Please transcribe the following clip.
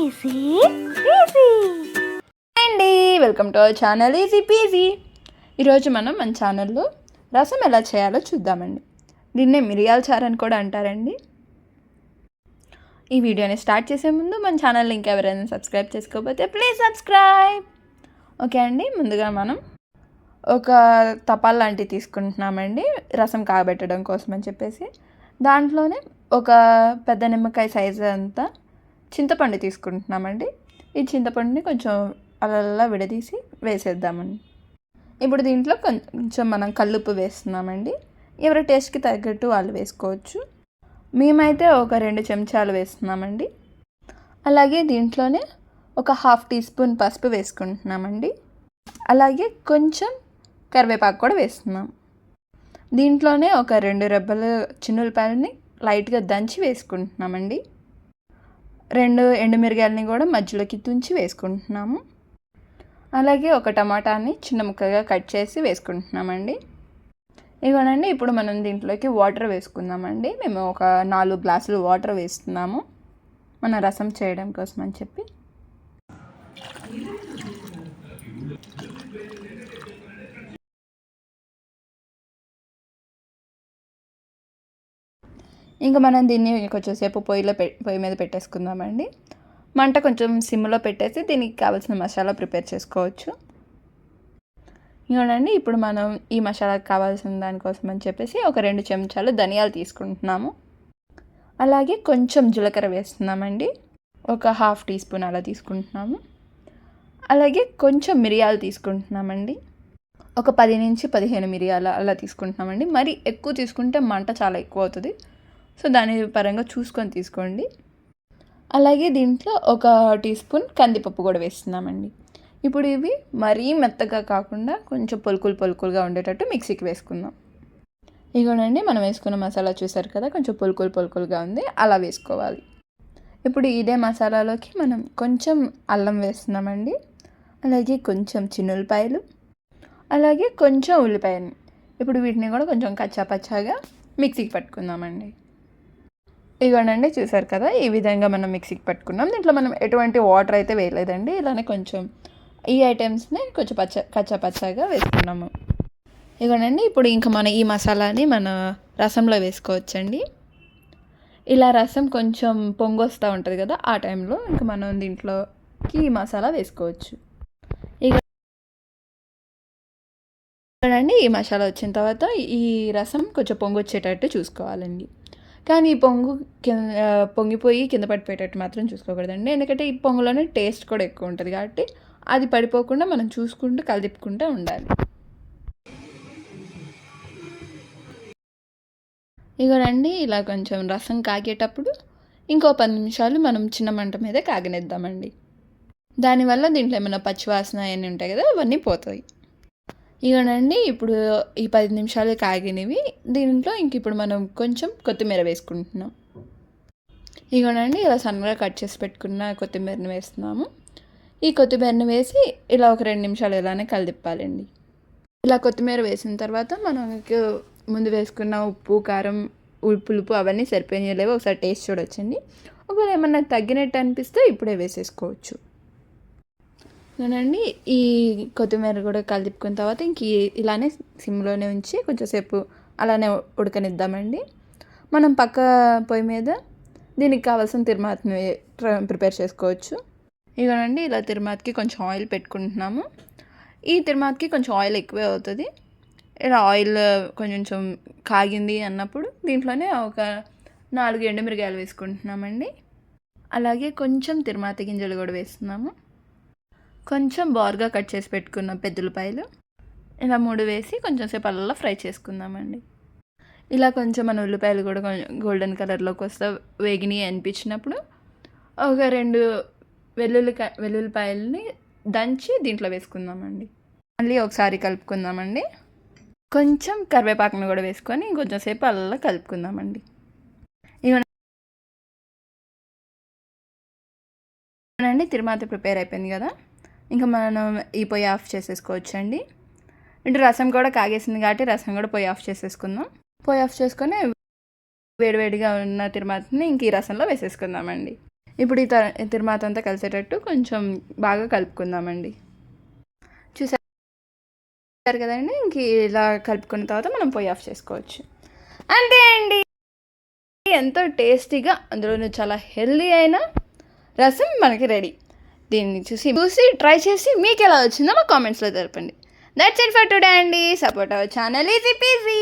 Easy PG అండి, welcome to our channel easy PG. ఈరోజు మనం మన ఛానల్లో రసం ఎలా చేయాలో చూద్దామండి. దీన్నే మిరియాల చారు అని కూడా అంటారండి. ఈ వీడియోని స్టార్ట్ చేసే ముందు మన ఛానల్ని ఇంకెవరైనా సబ్స్క్రైబ్ చేసుకోకపోతే ప్లీజ్ సబ్స్క్రైబ్. ఓకే అండి, ముందుగా మనం ఒక తపాల్ లాంటివి తీసుకుంటున్నామండి రసం కాబెట్టడం కోసం అని చెప్పేసి. దాంట్లోనే ఒక పెద్ద నిమ్మకాయ సైజు అంతా చింతపండు తీసుకుంటున్నామండి. ఈ చింతపండుని కొంచెం అలా విడదీసి వేసేద్దామండి. ఇప్పుడు దీంట్లో కొంచెం మనం కల్లుప్పు వేస్తున్నామండి. ఎవరి టేస్ట్కి తగ్గట్టు వాళ్ళు వేసుకోవచ్చు. మేమైతే ఒక 2 చెంచాలు వేస్తున్నామండి. అలాగే దీంట్లోనే ఒక 1/2 టీ స్పూన్ పసుపు వేసుకుంటున్నామండి. అలాగే కొంచెం కరివేపాకు కూడా వేస్తున్నాం. దీంట్లోనే ఒక 2 రెబ్బలు చిన్నులపాయలని లైట్గా దంచి వేసుకుంటున్నామండి. 2 ఎండుమిరగాయలని కూడా మధ్యలోకి తుంచి వేసుకుంటున్నాము. అలాగే ఒక టమాటాని చిన్న ముక్కగా కట్ చేసి వేసుకుంటున్నామండి. ఇవ్వనండి, ఇప్పుడు మనం దీంట్లోకి వాటర్ వేసుకుందామండి. మేము ఒక 4 గ్లాసులు వాటర్ వేస్తున్నాము మన రసం చేయడం కోసం అని చెప్పి. ఇంకా మనం దీన్ని కొంచెంసేపు పొయ్యి మీద పెట్టేసుకుందామండి. మంట కొంచెం సిమ్లో పెట్టేసి దీనికి కావాల్సిన మసాలా ప్రిపేర్ చేసుకోవచ్చు. ఇవ్వనండి, ఇప్పుడు మనం ఈ మసాలాకి కావాల్సిన దానికోసం అని చెప్పేసి ఒక 2 చెంచాలు ధనియాలు తీసుకుంటున్నాము. అలాగే కొంచెం జీలకర్ర వేస్తున్నామండి. ఒక 1/2 టీ స్పూన్ అలా తీసుకుంటున్నాము. అలాగే కొంచెం మిరియాలు తీసుకుంటున్నామండి. ఒక 10 నుంచి 15 మిరియాలు అలా తీసుకుంటున్నామండి. మరి ఎక్కువ తీసుకుంటే మంట చాలా ఎక్కువ అవుతుంది, సో దాని పరంగా చూసుకొని తీసుకోండి. అలాగే దీంట్లో ఒక టీ స్పూన్ కందిపప్పు కూడా వేస్తున్నామండి. ఇప్పుడు ఇవి మరీ మెత్తగా కాకుండా కొంచెం పొలుకులుగా ఉండేటట్టు మిక్సీకి వేసుకుందాం. ఇగోనండి, మనం వేసుకున్న మసాలా చూసారు కదా, కొంచెం పొలుకులుగా ఉంది, అలా వేసుకోవాలి. ఇప్పుడు ఇదే మసాలాలోకి మనం కొంచెం అల్లం వేస్తున్నామండి. అలాగే కొంచెం చిన్నులపాయలు, అలాగే కొంచెం ఉల్లిపాయలు. ఇప్పుడు వీటిని కూడా కొంచెం కచ్చాపచ్చాగా మిక్సీకి పట్టుకుందామండి. ఇగోనండి, చూసారు కదా, ఈ విధంగా మనం మిక్సీకి పట్టుకున్నాం. దీంట్లో మనం ఎటువంటి వాటర్ అయితే వేయలేదండి. ఇలానే కొంచెం ఈ ఐటమ్స్ని కొంచెం కచ్చాపచ్చాగా వేసుకున్నాము. ఇగోనండి, ఇప్పుడు ఇంకా మన ఈ మసాలాని మన రసంలో వేసుకోవచ్చండి. ఇలా రసం కొంచెం పొంగొస్తూ ఉంటుంది కదా, ఆ టైంలో ఇంకా మనం దీంట్లోకి ఈ మసాలా వేసుకోవచ్చు. ఇక్కడండి ఈ మసాలా వచ్చిన తర్వాత ఈ రసం కొంచెం పొంగొచ్చేటట్టు చూసుకోవాలండి. కానీ ఈ పొంగిపోయి కింద పడిపోయేటట్టు మాత్రం చూసుకోకూడదండి. ఎందుకంటే ఈ పొంగులోనే టేస్ట్ కూడా ఎక్కువ ఉంటుంది కాబట్టి అది పడిపోకుండా మనం చూసుకుంటూ కలిదిప్పుకుంటూ ఉండాలి. ఇగోనండి, ఇలా కొంచెం రసం కాగేటప్పుడు ఇంకో 10 నిమిషాలు మనం చిన్న మంట మీద కాగనిద్దామండి. దానివల్ల దీంట్లో ఏమైనా పచ్చివాసన అవన్నీ ఉంటాయి కదా, అవన్నీ పోతాయి. ఇగోనండి, ఇప్పుడు ఈ 10 నిమిషాలు కాగినవి. దీంట్లో ఇంక ఇప్పుడు మనం కొంచెం కొత్తిమీర వేసుకుంటున్నాం. ఇగోనండి, ఇలా సన్నగా కట్ చేసి పెట్టుకున్న కొత్తిమీరని వేస్తున్నాము. ఈ కొత్తిమీరని వేసి ఇలా ఒక 2 నిమిషాలు ఇలానే కలిదిప్పాలండి. ఇలా కొత్తిమీర వేసిన తర్వాత మనకు ముందు వేసుకున్న ఉప్పు, కారం, పులుపు అవన్నీ సరిపోయినాయో ఒకసారి టేస్ట్ చూడొచ్చండి. ఒకవేళ ఏమన్నా తగ్గినట్టు అనిపిస్తే ఇప్పుడే వేసేసుకోవచ్చు. అవునండి, ఈ కొత్తిమీర కూడా కలిపుకున్న తర్వాత ఇంక ఇలానే సిమ్లోనే ఉంచి కొంచెంసేపు అలానే ఉడకనిద్దామండి. మనం పక్క పొయ్యి మీద దీనికి కావాల్సిన తిరుమాతని ప్రిపేర్ చేసుకోవచ్చు. ఇవనండి, ఇలా తిరుమాతకి కొంచెం ఆయిల్ పెట్టుకుంటున్నాము. ఈ తిరుమాతకి కొంచెం ఆయిల్ ఎక్కువే అవుతుంది. ఇలా ఆయిల్ కొంచెం కాగింది అన్నప్పుడు దీంట్లోనే ఒక 4 ఎండుమిరగాయలు వేసుకుంటున్నామండి. అలాగే కొంచెం తిరుమాత గింజలు కూడా వేస్తున్నాము. కొంచెం బారుగా కట్ చేసి పెట్టుకున్న పెద్దలపాయలు ఇలా 3 వేసి కొంచెం సేపు అలా ఫ్రై చేసుకుందామండి. ఇలా కొంచెం మన ఉల్లిపాయలు కూడా కొంచెం గోల్డెన్ కలర్లోకి వస్తే వేగిని అనిపించినప్పుడు ఒక 2 వెల్లుల్లిపాయలని దంచి దీంట్లో వేసుకుందామండి. మళ్ళీ ఒకసారి కలుపుకుందామండి. కొంచెం కరివేపాకును కూడా వేసుకొని ఇంకొంచెం సేపు అలా కలుపుకుందామండి. ఇవన్నీ తిరుమాత ప్రిపేర్ అయిపోయింది కదా, ఇంకా మనం ఈ పొయ్యి ఆఫ్ చేసేసుకోవచ్చండి. ఇటు రసం కూడా కాగేసింది కాబట్టి రసం కూడా పొయ్యి ఆఫ్ చేసేసుకుందాం. పొయ్యి ఆఫ్ చేసుకొని వేడివేడిగా ఉన్న తిరుమాతని ఇంక ఈ రసంలో వేసేసుకుందామండి. ఇప్పుడు ఈ తిరుమాత అంతా కలిసేటట్టు కొంచెం బాగా కలుపుకుందామండి. చూసారు కదండి, ఇంక ఇలా కలుపుకున్న తర్వాత మనం పొయ్యి ఆఫ్ చేసుకోవచ్చు. అంతే అండి, ఎంతో టేస్టీగా అందులోనూ చాలా హెల్దీ అయిన రసం మనకి రెడీ. దీన్ని చూసి ట్రై చేసి మీకు ఎలా వచ్చిందో మా కామెంట్స్లో తెలపండి. దట్స్ ఇట్ ఫర్ టుడే అండి. Support our channel easy PG.